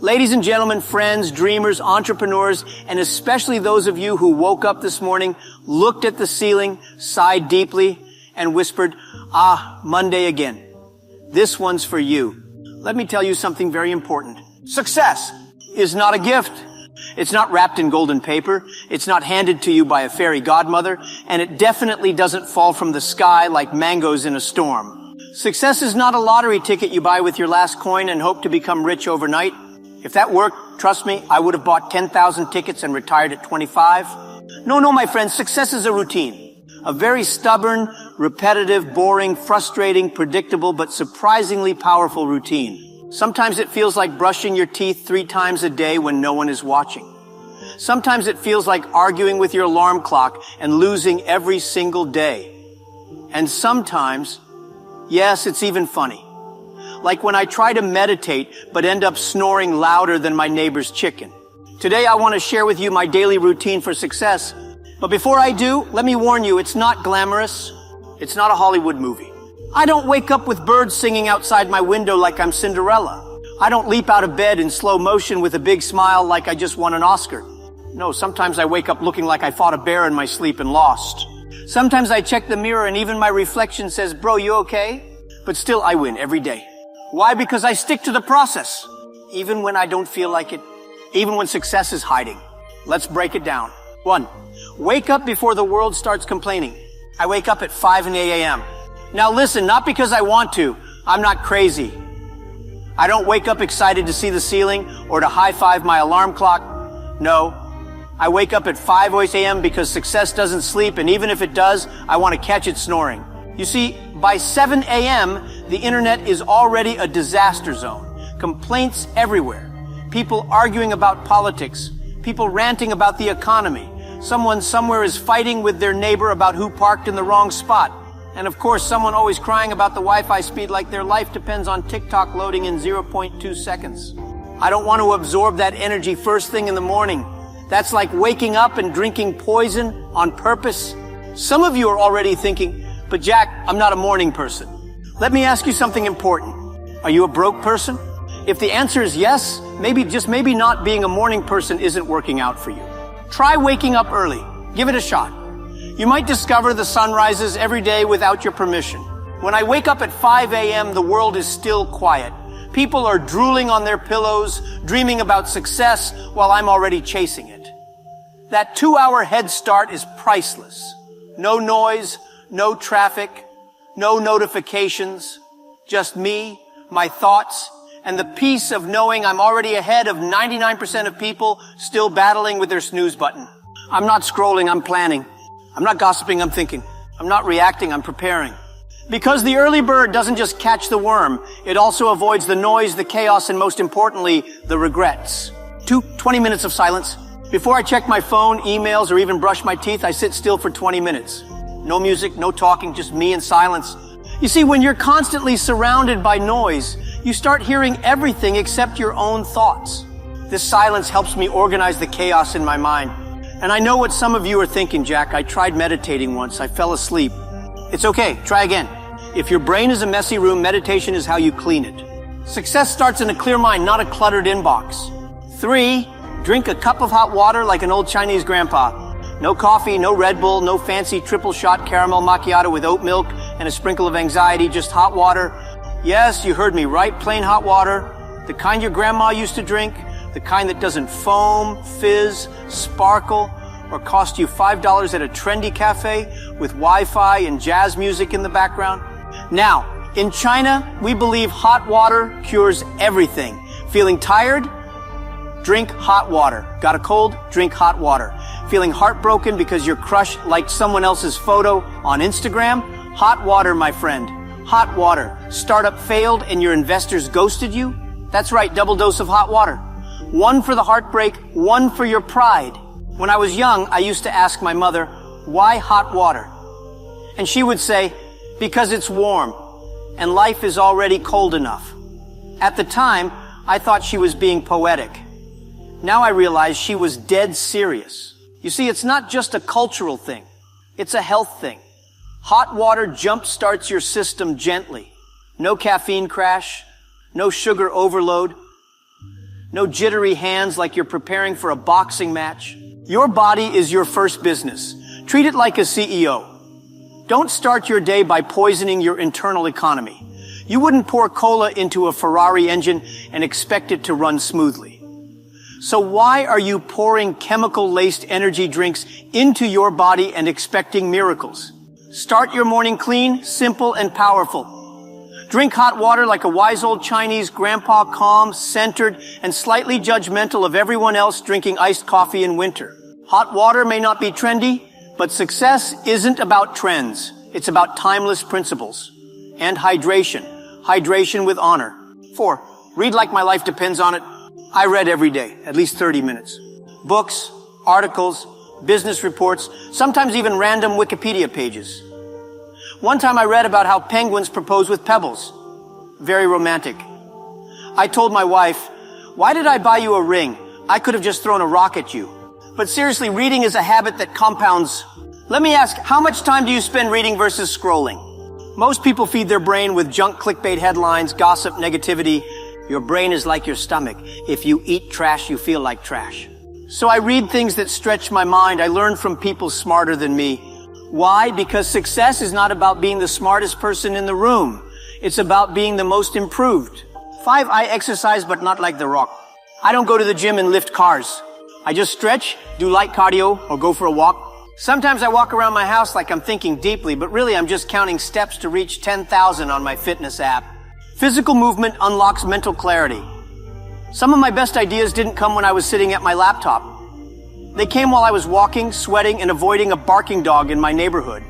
Ladies and gentlemen, friends, dreamers, entrepreneurs, and especially those of you who woke up this morning, looked at the ceiling, sighed deeply, and whispered, Monday again. This one's for you. Let me tell you something very important. Success is not a gift. It's not wrapped in golden paper. It's not handed to you by a fairy godmother. And it definitely doesn't fall from the sky like mangoes in a storm. Success is not a lottery ticket you buy with your last coin and hope to become rich overnight. If that worked, trust me, I would have bought 10,000 tickets and retired at 25. No, my friends, success is a routine. A very stubborn, repetitive, boring, frustrating, predictable, but surprisingly powerful routine. Sometimes it feels like brushing your teeth 3 times a day when no one is watching. Sometimes it feels like arguing with your alarm clock and losing every single day. And sometimes, yes, it's even funny. Like when I try to meditate but end up snoring louder than my neighbor's chicken. Today I want to share with you my daily routine for success. But before I do, let me warn you, it's not glamorous. It's not a Hollywood movie. I don't wake up with birds singing outside my window like I'm Cinderella. I don't leap out of bed in slow motion with a big smile like I just won an Oscar. No, sometimes I wake up looking like I fought a bear in my sleep and lost. Sometimes I check the mirror and even my reflection says, "Bro, you okay?" But still I win every day. Why? Because I stick to the process, even when I don't feel like it, even when success is hiding. Let's break it down. 1. Wake up before the world starts complaining. I wake up at 5 a.m. Now listen, not because I want to. I'm not crazy. I don't wake up excited to see the ceiling or to high-five my alarm clock. No. I wake up at 5 a.m. because success doesn't sleep, and even if it does, I want to catch it snoring. You see, by 7 a.m., the internet is already a disaster zone. Complaints everywhere. People arguing about politics. People ranting about the economy. Someone somewhere is fighting with their neighbor about who parked in the wrong spot. And of course, someone always crying about the Wi-Fi speed like their life depends on TikTok loading in 0.2 seconds. I don't want to absorb that energy first thing in the morning. That's like waking up and drinking poison on purpose. Some of you are already thinking, "But Jack, I'm not a morning person." Let me ask you something important. Are you a broke person? If the answer is yes, maybe not being a morning person isn't working out for you. Try waking up early. Give it a shot. You might discover the sun rises every day without your permission. When I wake up at 5 a.m., the world is still quiet. People are drooling on their pillows, dreaming about success while I'm already chasing it. That 2-hour head start is priceless. No noise, no traffic, no notifications, just me, my thoughts, and the peace of knowing I'm already ahead of 99% of people still battling with their snooze button. I'm not scrolling, I'm planning. I'm not gossiping, I'm thinking. I'm not reacting, I'm preparing. Because the early bird doesn't just catch the worm, it also avoids the noise, the chaos, and most importantly, the regrets. 20 minutes of silence. Before I check my phone, emails, or even brush my teeth, I sit still for 20 minutes. No music, no talking, just me and silence. You see, when you're constantly surrounded by noise, you start hearing everything except your own thoughts. This silence helps me organize the chaos in my mind. And I know what some of you are thinking, Jack. I tried meditating once. I fell asleep. It's okay. Try again. If your brain is a messy room, meditation is how you clean it. Success starts in a clear mind, not a cluttered inbox. 3, drink a cup of hot water like an old Chinese grandpa. No coffee, no Red Bull, no fancy triple shot caramel macchiato with oat milk and a sprinkle of anxiety, just hot water. Yes, you heard me right, plain hot water. The kind your grandma used to drink, the kind that doesn't foam, fizz, sparkle, or cost you $5 at a trendy cafe with Wi-Fi and jazz music in the background. Now, in China, we believe hot water cures everything. Feeling tired? Drink hot water. Got a cold? Drink hot water. Feeling heartbroken because your crush liked someone else's photo on Instagram? Hot water, my friend. Hot water. Startup failed and your investors ghosted you? That's right, double dose of hot water. 1 for the heartbreak, 1 for your pride. When I was young, I used to ask my mother, "Why hot water?" And she would say, "Because it's warm, and life is already cold enough." At the time, I thought she was being poetic. Now I realize she was dead serious. You see, it's not just a cultural thing. It's a health thing. Hot water jump-starts your system gently. No caffeine crash, no sugar overload. No jittery hands like you're preparing for a boxing match. Your body is your first business. Treat it like a CEO. Don't start your day by poisoning your internal economy. You wouldn't pour cola into a Ferrari engine and expect it to run smoothly. So why are you pouring chemical-laced energy drinks into your body and expecting miracles? Start your morning clean, simple, and powerful. Drink hot water like a wise old Chinese grandpa, calm, centered, and slightly judgmental of everyone else drinking iced coffee in winter. Hot water may not be trendy, but success isn't about trends. It's about timeless principles. And hydration. Hydration with honor. 4. Read like my life depends on it. I read every day, at least 30 minutes. Books, articles, business reports, sometimes even random Wikipedia pages. One time I read about how penguins propose with pebbles. Very romantic. I told my wife, "Why did I buy you a ring? I could have just thrown a rock at you." But seriously, reading is a habit that compounds. Let me ask, how much time do you spend reading versus scrolling? Most people feed their brain with junk clickbait headlines, gossip, negativity. Your brain is like your stomach. If you eat trash, you feel like trash. So I read things that stretch my mind. I learn from people smarter than me. Why? Because success is not about being the smartest person in the room. It's about being the most improved. 5, I exercise, but not like The Rock. I don't go to the gym and lift cars. I just stretch, do light cardio, or go for a walk. Sometimes I walk around my house like I'm thinking deeply, but really I'm just counting steps to reach 10,000 on my fitness app. Physical movement unlocks mental clarity. Some of my best ideas didn't come when I was sitting at my laptop. They came while I was walking, sweating, and avoiding a barking dog in my neighborhood.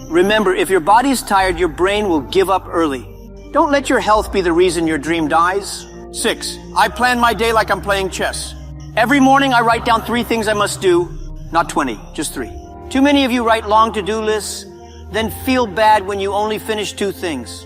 Remember, if your body is tired, your brain will give up early. Don't let your health be the reason your dream dies. 6, I plan my day like I'm playing chess. Every morning I write down 3 things I must do. Not 20, just 3. Too many of you write long to-do lists, then feel bad when you only finish 2 things.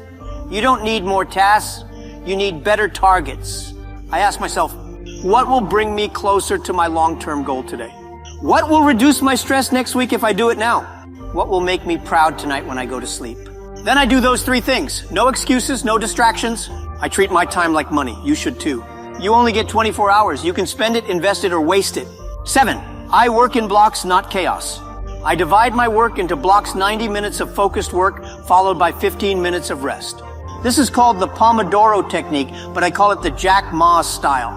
You don't need more tasks, you need better targets. I ask myself, what will bring me closer to my long-term goal today? What will reduce my stress next week if I do it now? What will make me proud tonight when I go to sleep? Then I do those 3 things. No excuses, no distractions. I treat my time like money. You should too. You only get 24 hours. You can spend it, invest it, or waste it. 7, I work in blocks, not chaos. I divide my work into blocks, 90 minutes of focused work, followed by 15 minutes of rest. This is called the Pomodoro technique, but I call it the Jack Ma style.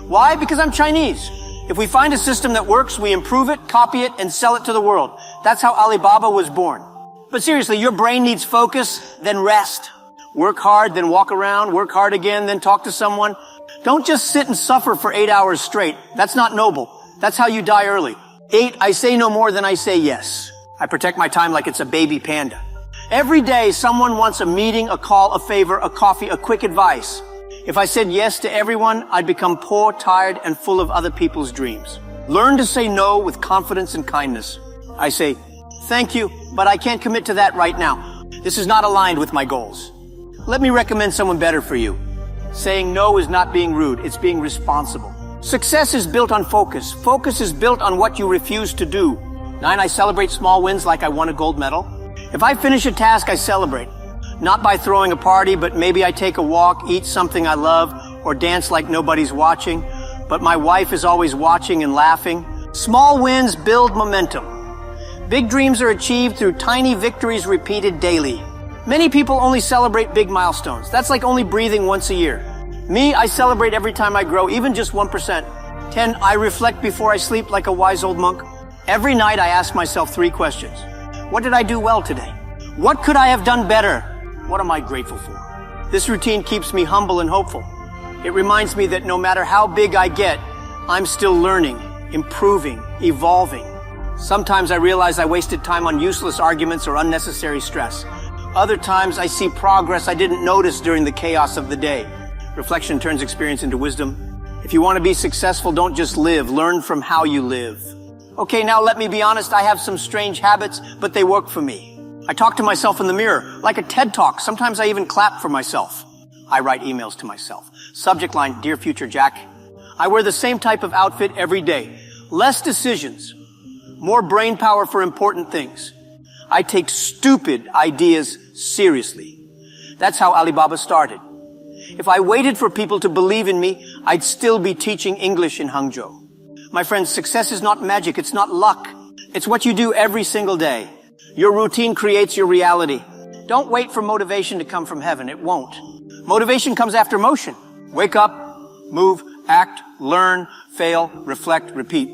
Why? Because I'm Chinese. If we find a system that works, we improve it, copy it, and sell it to the world. That's how Alibaba was born. But seriously, your brain needs focus, then rest. Work hard, then walk around, work hard again, then talk to someone. Don't just sit and suffer for 8 hours straight. That's not noble. That's how you die early. 8, I say no more than I say yes. I protect my time like it's a baby panda. Every day, someone wants a meeting, a call, a favor, a coffee, a quick advice. If I said yes to everyone, I'd become poor, tired, and full of other people's dreams. Learn to say no with confidence and kindness. I say, thank you, but I can't commit to that right now. This is not aligned with my goals. Let me recommend someone better for you. Saying no is not being rude, it's being responsible. Success is built on focus. Focus is built on what you refuse to do. 9, I celebrate small wins like I won a gold medal. If I finish a task, I celebrate. Not by throwing a party, but maybe I take a walk, eat something I love, or dance like nobody's watching. But my wife is always watching and laughing. Small wins build momentum. Big dreams are achieved through tiny victories repeated daily. Many people only celebrate big milestones. That's like only breathing once a year. Me, I celebrate every time I grow, even just 1%. 10, I reflect before I sleep like a wise old monk. Every night I ask myself 3 questions. What did I do well today? What could I have done better? What am I grateful for? This routine keeps me humble and hopeful. It reminds me that no matter how big I get, I'm still learning, improving, evolving. Sometimes I realize I wasted time on useless arguments or unnecessary stress. Other times I see progress I didn't notice during the chaos of the day. Reflection turns experience into wisdom. If you want to be successful, don't just live. Learn from how you live. Okay, now let me be honest. I have some strange habits, but they work for me. I talk to myself in the mirror, like a TED Talk. Sometimes I even clap for myself. I write emails to myself. Subject line, Dear Future Jack. I wear the same type of outfit every day. Less decisions. More brain power for important things. I take stupid ideas seriously. That's how Alibaba started. If I waited for people to believe in me, I'd still be teaching English in Hangzhou. My friends, success is not magic. It's not luck. It's what you do every single day. Your routine creates your reality. Don't wait for motivation to come from heaven. It won't. Motivation comes after motion. Wake up, move, act, learn, fail, reflect, repeat.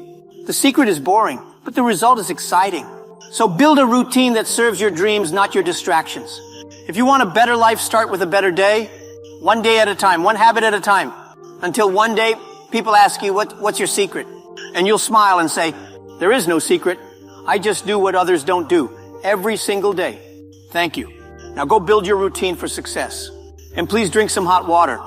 The secret is boring, but the result is exciting. So build a routine that serves your dreams, not your distractions. If you want a better life, start with a better day. One day at a time, one habit at a time. Until one day, people ask you, what's your secret? And you'll smile and say, there is no secret. I just do what others don't do. Every single day. Thank you. Now go build your routine for success. And please drink some hot water.